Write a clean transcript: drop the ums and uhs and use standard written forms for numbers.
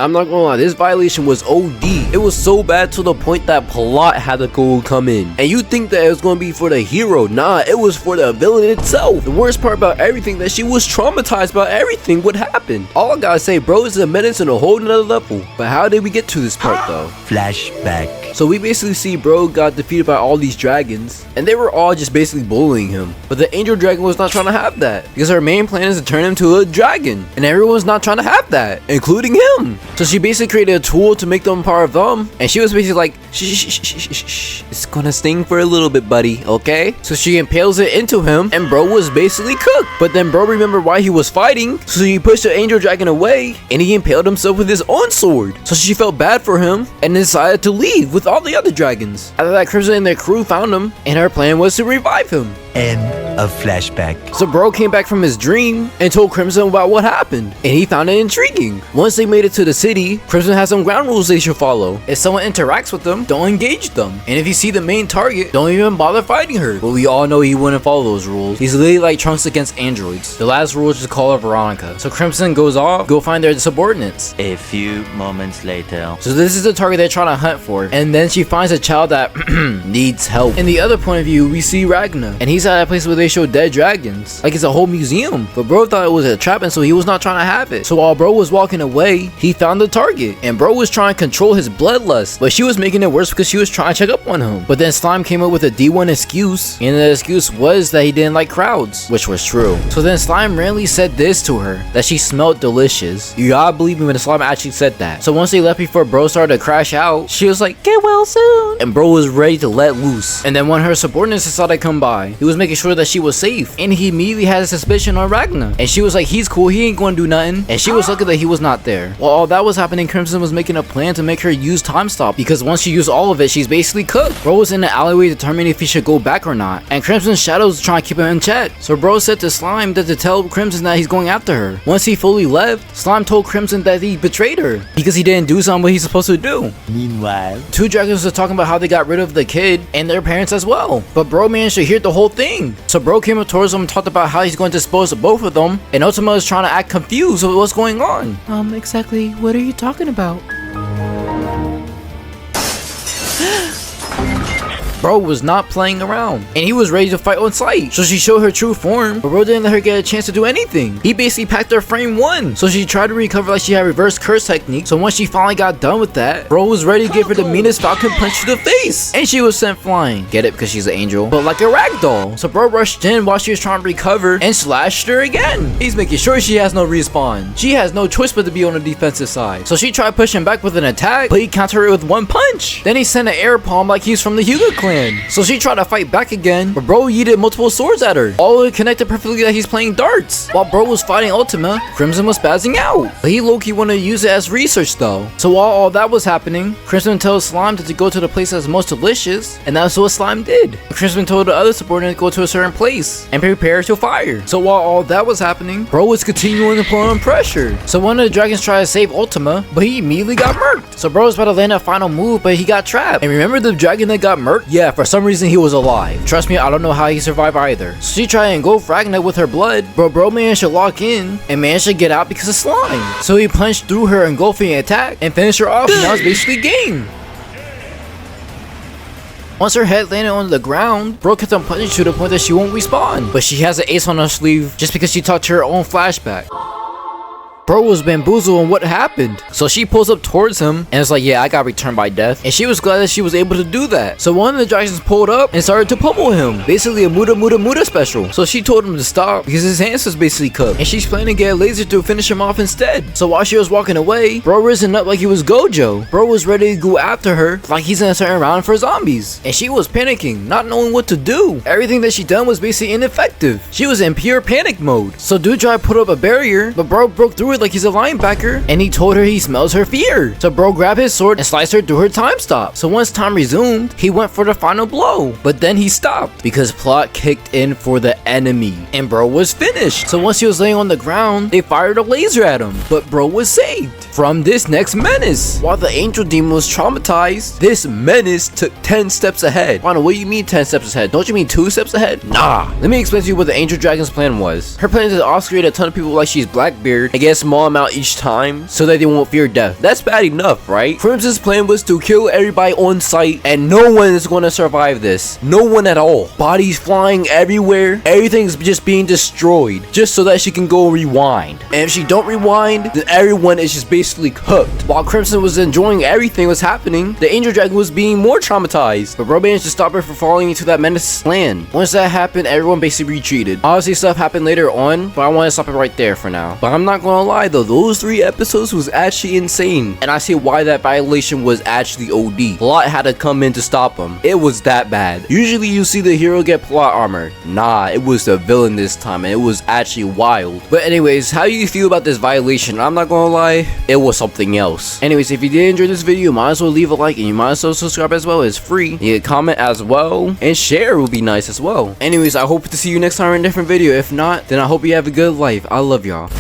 I'm not gonna lie, this violation was OD. It was so bad to the point that plot had to go come in. And you think that it was gonna be for the hero. Nah, it was for the villain itself. The worst part about everything, that she was traumatized about everything what happened. All I gotta say, bro, is a menace on a whole nother level. But how did we get to this part though? Flashback. So we basically see bro got defeated by all these dragons, and they were all just basically bullying him. But the angel dragon was not trying to have that, because her main plan is to turn him to a dragon, and everyone's not trying to have that, including him. So she basically created a tool to make them part of them, and she was basically like, shh, it's gonna sting for a little bit, buddy, okay? So she impales it into him, and bro was basically cooked. But then bro remembered why he was fighting, so he pushed the angel dragon away, and he impaled himself with his own sword. So she felt bad for him, and decided to leave with all the other dragons. After that, Crimson and their crew found him, and her plan was to revive him. End of flashback. So bro came back from his dream and told Crimson about what happened, and he found it intriguing. Once they made it to the city, Crimson has some ground rules they should follow. If someone interacts with them, don't engage them, and if you see the main target, don't even bother fighting her. But we all know he wouldn't follow those rules. He's literally like Trunks against androids. The last rule is to call her Veronica. So Crimson goes off, go find their subordinates. A few moments later. So this is the target they're trying to hunt for, and then she finds a child that needs help. In the other point of view, we see Ragnar, and he's at a place where they show dead dragons, like it's a whole museum. But bro thought it was a trap, and so he was not trying to have it. So while bro was walking away, he found the target, and bro was trying to control his bloodlust, but she was making it worse because she was trying to check up on him. But then Slime came up with a D1 excuse, and the excuse was that he didn't like crowds, which was true. So then Slime randomly said this to her, that she smelled delicious. You gotta believe me when the Slime actually said that. So once they left before bro started to crash out, she was like, get well soon, and bro was ready to let loose. And then when her subordinates saw they come by, he was making sure that she was safe, and he immediately had a suspicion on Ragnar, and she was like, he's cool, he ain't gonna do nothing, and she was lucky that he was not there. While all that was happening, Crimson was making a plan to make her use time stop, because once she used all of it, she's basically cooked. Bro was in the alleyway determining if he should go back or not, and Crimson's shadows trying to keep him in check. So bro said to Slime that to tell Crimson that he's going after her. Once he fully left, Slime told Crimson that he betrayed her because he didn't do something what he's supposed to do. Meanwhile, two dragons were talking about how they got rid of the kid and their parents as well, but bro managed to hear the whole thing. So bro came up towards them and talked about how he's going to dispose of both of them, and Ultima is trying to act confused with what's going on. Exactly what are you talking about? Bro was not playing around, and he was ready to fight on sight. So she showed her true form, but bro didn't let her get a chance to do anything. He basically packed her frame one. So she tried to recover like she had reverse curse technique. So once she finally got done with that, bro was ready to give her the meanest falcon punch to the face, and she was sent flying. Get it? Because she's an angel, but like a ragdoll. So bro rushed in while she was trying to recover and slashed her again. He's making sure she has no respawn. She has no choice but to be on the defensive side. So she tried pushing back with an attack, but he countered it with one punch. Then he sent an air palm like he's from the Hyuga clan. So she tried to fight back again, but bro yeeted multiple swords at her. All of it connected perfectly like he's playing darts. While bro was fighting Ultima, Crimson was spazzing out, but he low-key wanted to use it as research though. So while all that was happening, Crimson tells Slime to go to the place that's most delicious, and that's what Slime did. Crimson told the other subordinate to go to a certain place and prepare to fire. So while all that was happening, bro was continuing to put on pressure. So one of the dragons tried to save Ultima, but he immediately got murked. So bro was about to land a final move, but he got trapped. And remember the dragon that got murked? Yeah, for some reason he was alive. Trust me, I don't know how he survived either. So she tried to engulf Ragnar with her blood, but bro managed to lock in and managed to get out because of Slime. So he punched through her engulfing attack and finished her off, and now it's basically game. Once her head landed on the ground, bro kept on punching to the point that she won't respawn, but she has an ace on her sleeve just because she talked to her own flashback. Bro was bamboozled on what happened. So she pulls up towards him and is like, yeah, I got returned by death. And she was glad that she was able to do that. So one of the dragons pulled up and started to pummel him. Basically a muda special. So she told him to stop because his hands was basically cooked. And she's planning to get a laser to finish him off instead. So while she was walking away, bro risen up like he was Gojo. Bro was ready to go after her like he's in a certain round for zombies. And she was panicking, not knowing what to do. Everything that she done was basically ineffective. She was in pure panic mode. So dude tried to put up a barrier, but bro broke through it like he's a linebacker, and he told her he smells her fear. So bro grabbed his sword and sliced her through her time stop. So once time resumed, he went for the final blow, but then he stopped because plot kicked in for the enemy, and bro was finished. So once he was laying on the ground, they fired a laser at him, but bro was saved from this next menace. While the angel demon was traumatized, this menace took 10 steps ahead. Wano, what do you mean 10 steps ahead? Don't you mean 2 steps ahead? Nah. Let me explain to you what the angel dragon's plan was. Her plan is to oscillate a ton of people like she's Blackbeard and get small amount each time so that they won't fear death. That's bad enough, right? Crimson's plan was to kill everybody on sight, and no one is going to survive this. No one at all. Bodies flying everywhere. Everything's just being destroyed just so that she can go rewind. And if she don't rewind, then everyone is just basically cooked. While Crimson was enjoying everything was happening, the Angel Dragon was being more traumatized. But Bro managed to stop her from falling into that menace land. Once that happened, everyone basically retreated. Obviously stuff happened later on, but I want to stop it right there for now. But I'm not gonna lie though, those 3 episodes was actually insane. And I see why that violation was actually OD. Plot had to come in to stop him. It was that bad. Usually you see the hero get plot armor. Nah, it was the villain this time, and it was actually wild. But anyways, how do you feel about this violation? I'm not gonna lie, it was something else. Anyways, if you did enjoy this video, you might as well leave a like, and you might as well subscribe as well. It's free. You can comment as well, and share would be nice as well. Anyways, I hope to see you next time in a different video. If not, then I hope you have a good life. I love y'all.